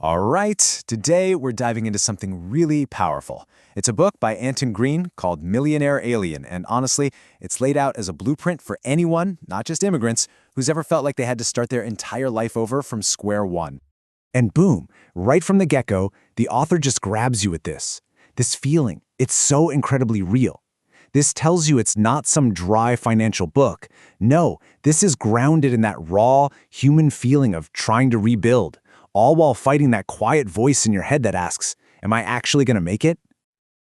All right, today we're diving into something really powerful. It's a book by Anton Green called Millionaire Alien, and honestly, it's laid out as a blueprint for anyone, not just immigrants, who's ever felt like they had to start their entire life over from square one. And boom, right from the get-go, the author just grabs you with this. This feeling, it's so incredibly real. This tells you it's not some dry financial book. No, this is grounded in that raw, human feeling of trying to rebuild, all while fighting that quiet voice in your head that asks, am I actually going to make it?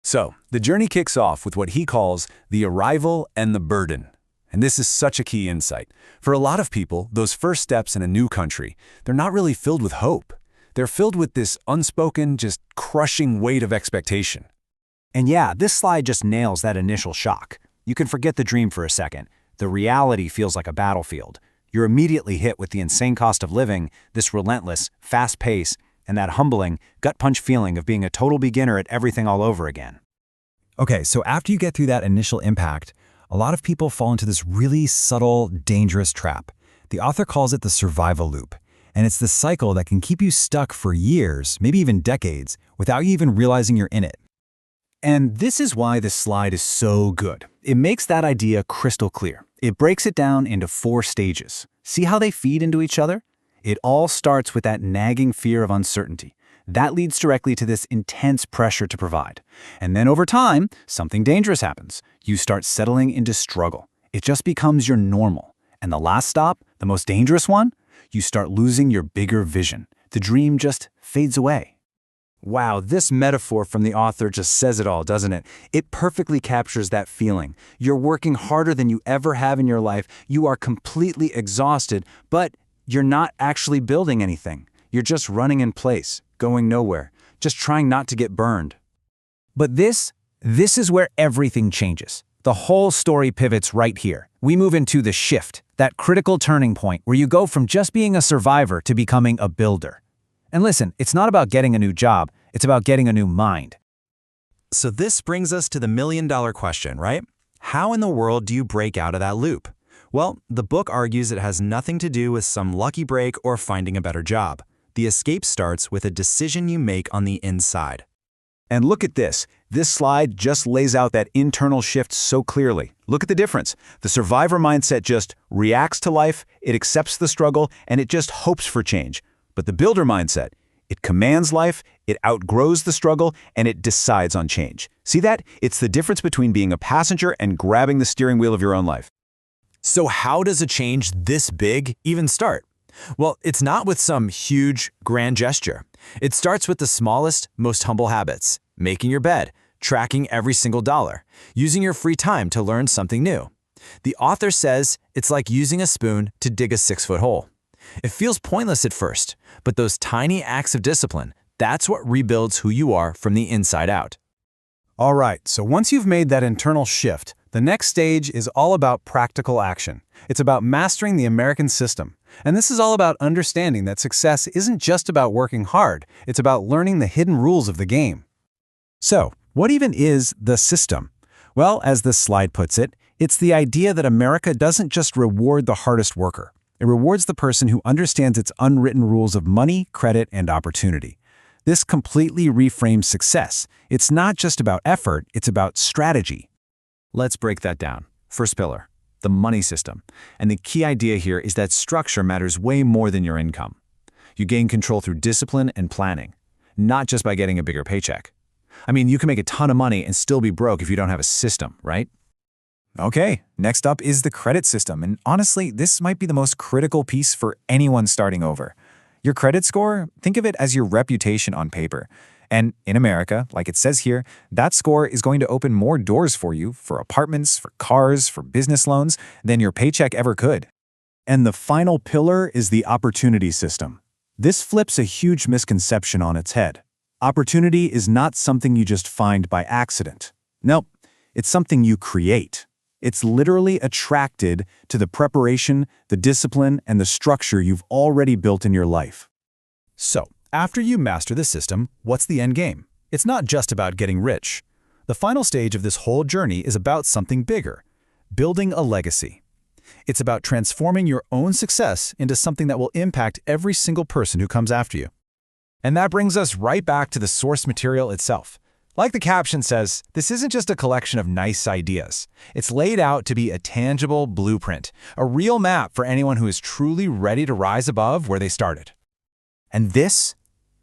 So, the journey kicks off with what he calls the arrival and the burden. And this is such a key insight. For a lot of people, those first steps in a new country, they're not really filled with hope. They're filled with this unspoken, just crushing weight of expectation. And yeah, this slide just nails that initial shock. You can forget the dream for a second. The reality feels like a battlefield. You're immediately hit with the insane cost of living, this relentless, fast pace, and that humbling, gut-punch feeling of being a total beginner at everything all over again. Okay, so after you get through that initial impact, a lot of people fall into this really subtle, dangerous trap. The author calls it the survival loop, and it's the cycle that can keep you stuck for years, maybe even decades, without you even realizing you're in it. And this is why this slide is so good. It makes that idea crystal clear. It breaks it down into 4 stages. See how they feed into each other? It all starts with that nagging fear of uncertainty. That leads directly to this intense pressure to provide. And then over time, something dangerous happens. You start settling into struggle. It just becomes your normal. And the last stop, the most dangerous one, you start losing your bigger vision. The dream just fades away. Wow, this metaphor from the author just says it all, doesn't it? It perfectly captures that feeling. You're working harder than you ever have in your life. You are completely exhausted, but you're not actually building anything. You're just running in place, going nowhere, just trying not to get burned. But this is where everything changes. The whole story pivots right here. We move into the shift, that critical turning point where you go from just being a survivor to becoming a builder. And listen, it's not about getting a new job, it's about getting a new mind. So this brings us to the million-dollar question, right? How in the world do you break out of that loop? Well, the book argues it has nothing to do with some lucky break or finding a better job. The escape starts with a decision you make on the inside. And look at this. This slide just lays out that internal shift so clearly. Look at the difference. The survivor mindset just reacts to life, it accepts the struggle, and it just hopes for change. But the builder mindset, it commands life, it outgrows the struggle, and it decides on change. See that? It's the difference between being a passenger and grabbing the steering wheel of your own life. So how does a change this big even start? Well, it's not with some huge, grand gesture. It starts with the smallest, most humble habits. Making your bed, tracking every single dollar, using your free time to learn something new. The author says it's like using a spoon to dig a 6-foot hole. It feels pointless at first, but those tiny acts of discipline, that's what rebuilds who you are from the inside out. All right, so once you've made that internal shift, the next stage is all about practical action. It's about mastering the American system. And this is all about understanding that success isn't just about working hard, it's about learning the hidden rules of the game. So, what even is the system? Well, as this slide puts it, it's the idea that America doesn't just reward the hardest worker. It rewards the person who understands its unwritten rules of money, credit, and opportunity. This completely reframes success. It's not just about effort, it's about strategy. Let's break that down. First pillar, the money system. And the key idea here is that structure matters way more than your income. You gain control through discipline and planning, not just by getting a bigger paycheck. I mean, you can make a ton of money and still be broke if you don't have a system, right? Okay, next up is the credit system, and honestly, this might be the most critical piece for anyone starting over. Your credit score, think of it as your reputation on paper. And in America, like it says here, that score is going to open more doors for you, for apartments, for cars, for business loans, than your paycheck ever could. And the final pillar is the opportunity system. This flips a huge misconception on its head. Opportunity is not something you just find by accident. Nope, it's something you create. It's literally attracted to the preparation, the discipline, and the structure you've already built in your life. So, after you master the system, what's the end game? It's not just about getting rich. The final stage of this whole journey is about something bigger, building a legacy. It's about transforming your own success into something that will impact every single person who comes after you. And that brings us right back to the source material itself. Like the caption says, this isn't just a collection of nice ideas. It's laid out to be a tangible blueprint, a real map for anyone who is truly ready to rise above where they started. And this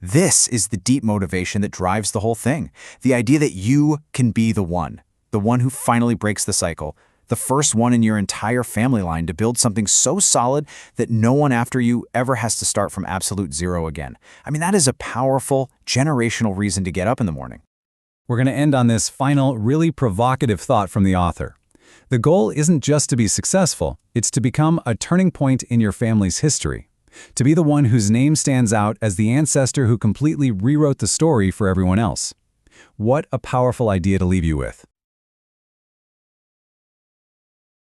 is the deep motivation that drives the whole thing. The idea that you can be the one who finally breaks the cycle, the first one in your entire family line to build something so solid that no one after you ever has to start from absolute zero again. I mean, that is a powerful, generational reason to get up in the morning. We're going to end on this final, really provocative thought from the author. The goal isn't just to be successful, it's to become a turning point in your family's history. To be the one whose name stands out as the ancestor who completely rewrote the story for everyone else. What a powerful idea to leave you with.